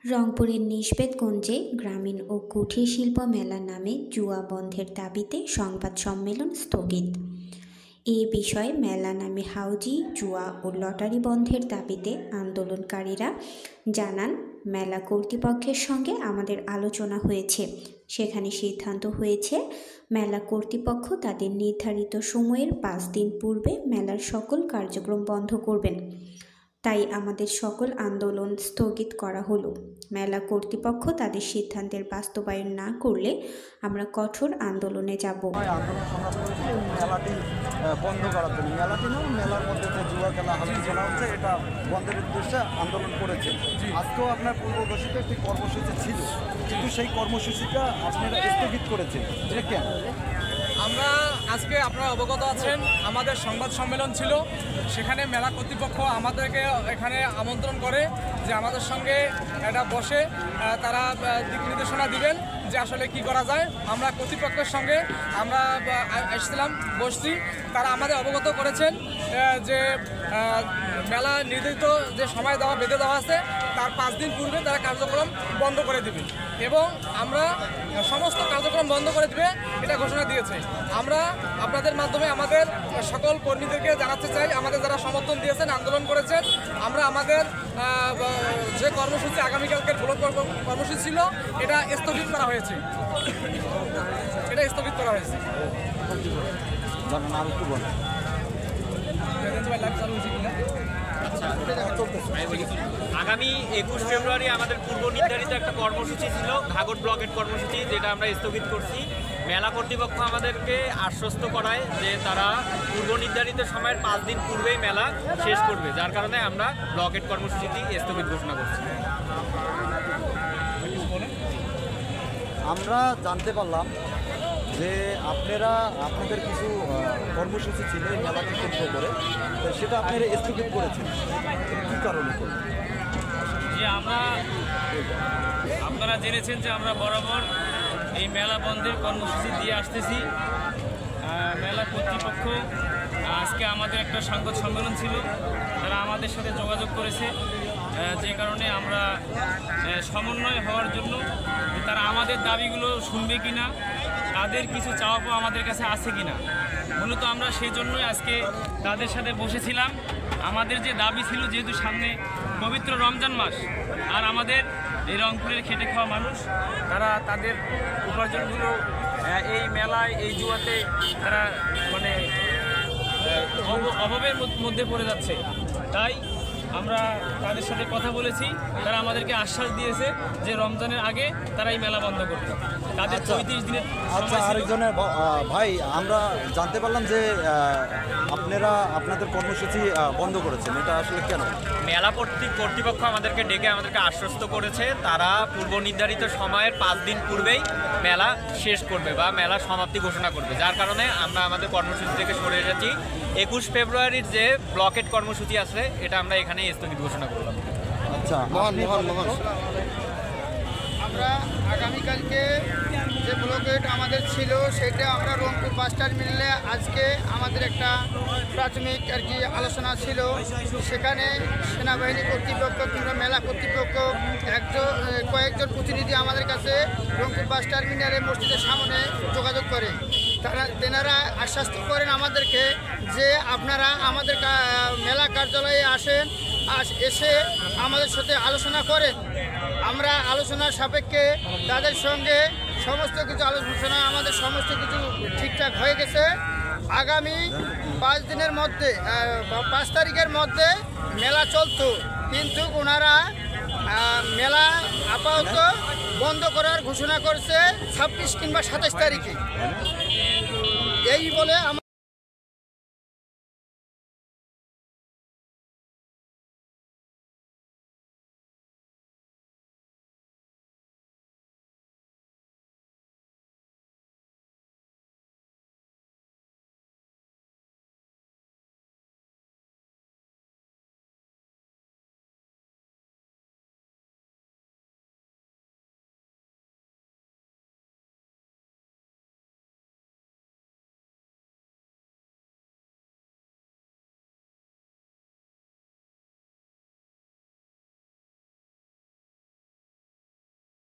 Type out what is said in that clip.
রংপুরের নিশবেতগঞ্জে গ্রামীণ ও কুঠির শিল্প মেলা নামে জুয়া বন্ধের দাবিতে সংবাদ সম্মেলন স্থগিত। এ বিষয়ে মেলা নামে হাউজি, জুয়া ও লটারি বন্ধের দাবিতে আন্দোলনকারীরা জানান, মেলা কর্তৃপক্ষের সঙ্গে আমাদের আলোচনা হয়েছে। সেখানে সিদ্ধান্ত হয়েছে মেলা কর্তৃপক্ষ তাদের নির্ধারিত সময়ের 5 দিন পূর্বে মেলার সকল কার্যক্রম বন্ধ করবেন। তাই আমাদের সকল আন্দোলন স্থগিত করা হলো। মেলা কর্তৃপক্ষ তাদের সিদ্ধান্তের বাস্তবায়ন না করলে আমরা কঠোর আন্দোলনে যাব। মেলাটি বন্ধ করার জন্য মেলার মধ্যে যে জুয়া খেলা হালকি চলা হচ্ছে এটা বন্ধের উদ্দেশ্যে আন্দোলন করেছে। আজকেও আপনার পূর্ব ঘোষিত একটি কর্মসূচি ছিল, কিন্তু সেই কর্মসূচিটা আপনারা স্থগিত করেছেন, এটা কেন? আমরা আজকে আপনারা অবগত আছেন, আমাদের সংবাদ সম্মেলন ছিল। সেখানে মেলা কর্তৃপক্ষ আমাদেরকে এখানে আমন্ত্রণ করে যে আমাদের সঙ্গে এটা বসে তারা দিক নির্দেশনা দিবেন যে আসলে কি করা যায়। আমরা কর্তৃপক্ষের সঙ্গে আমরা এসেছিলাম, বসছি। তারা আমাদের অবগত করেছেন যে মেলা নির্ধারিত যে সময় বেঁধে দেওয়া আছে তার 5 দিন পূর্বে তারা কার্যক্রম বন্ধ করে দেবে এবং আমরা সমস্ত কার্যক্রম বন্ধ করে দেবে এটা ঘোষণা দিয়েছে। আমরা আপনাদের মাধ্যমে আমাদের সকল কর্মীদেরকে জানাতে চাই, আমাদের যারা সমর্থন দিয়েছেন, আন্দোলন করেছেন, আমরা আমাদের যে কর্মসূচি আগামীকালকের ব্লক কর্মসূচি ছিল এটা স্থগিত করা হয়েছে। আগামী 21 ফেব্রুয়ারি আমাদের পূর্ব নির্ধারিত একটা কর্মসূচি ছিল, ঘাগট ব্লকের কর্মসূচি, যেটা আমরা স্থগিত করছি। মেলা কর্তৃপক্ষ আমাদেরকে আশ্বস্ত করায় যে তারা পূর্ব নির্ধারিত সময়ের 5 দিন পূর্বেই মেলা শেষ করবে, যার কারণে আমরা ব্লকেট কর্মসূচিটি স্থগিত ঘোষণা করছি। আমরা জানতে পারলাম যে আপনাদের কিছু কর্মসূচি ছিল এই মেলাকে কেন্দ্র করে, সেটা আপনারা স্থগিত করেছেন, কী কারণে করবেন? যে আপনারা জেনেছেন যে আমরা বরাবর এই মেলা বন্ধের কর্মসূচি দিয়ে আসতেছি। মেলা কর্তৃপক্ষ আজকে আমাদের একটা সংবাদ সম্মেলন ছিল, তারা আমাদের সাথে যোগাযোগ করেছে, যে কারণে আমরা সমন্বয় হওয়ার জন্য তারা আমাদের দাবিগুলো শুনবে কিনা, তাদের কিছু চাওয়া পাওয়া আমাদের কাছে আছে কিনা, মূলত আমরা সেই জন্যই আজকে তাদের সাথে বসেছিলাম। আমাদের যে দাবি ছিল, যেহেতু সামনে পবিত্র রমজান মাস আর আমাদের এই রংপুরের খেটে খাওয়া মানুষ, তারা তাদের উপার্জনগুলো এই মেলায়, এই জুয়াতে তারা মানে অভাবের মধ্যে পড়ে যাচ্ছে। তাই আমরা তাদের সাথে কথা বলেছি, তারা আমাদেরকে আশ্বাস দিয়েছে যে রমজানের আগে তারা এই মেলা বন্ধ করবে। তাদের 34 দিনের। আরেকজনের ভাই, আমরা জানতে পারলাম যে আপনাদের কর্মসূচি বন্ধ করেছেন, এটা আসলে কেন? মেলা কর্তৃপক্ষ আমাদেরকে ডেকে আমাদেরকে আশ্বস্ত করেছে তারা পূর্ব নির্ধারিত সময়ের 5 দিন পূর্বেই মেলা শেষ করবে বা মেলা সমাপ্তি ঘোষণা করবে, যার কারণে আমরা আমাদের কর্মসূচি থেকে সরে এসেছি। 21 ফেব্রুয়ারির যে ব্লকেট কর্মসূচি আছে এটা আমরা এখানে স্থগিত ঘোষণা করলাম। আচ্ছা, আমরা আগামীকালকে যে ব্লকেট আমাদের ছিল সেটা আমরা রংপুর বাস টার্মিনালে আজকে আমাদের একটা প্রাথমিক আলোচনা ছিল। সেখানে সেনাবাহিনী কর্তৃপক্ষ কিংবা মেলা কর্তৃপক্ষ কয়েকজন প্রতিনিধি আমাদের কাছে রংপুর বাস টার্মিনালে মসজিদের সামনে যোগাযোগ করে। তেনারা আশ্বস্ত করেন আমাদেরকে যে আপনারা আমাদের মেলা কার্যালয়ে আসেন, এসে আমাদের সাথে আলোচনা করেন। আমরা আলোচনার সাপেক্ষে তাদের সঙ্গে সমস্ত কিছু আলোচনা, আমাদের সমস্ত কিছু ঠিকঠাক হয়ে গেছে। আগামী 5 দিনের মধ্যে 5 তারিখের মধ্যে মেলা চলতো, কিন্তু ওনারা মেলা আপাতত বন্ধ করার ঘোষণা করছে 26 কিংবা 27 তারিখে। এই বলে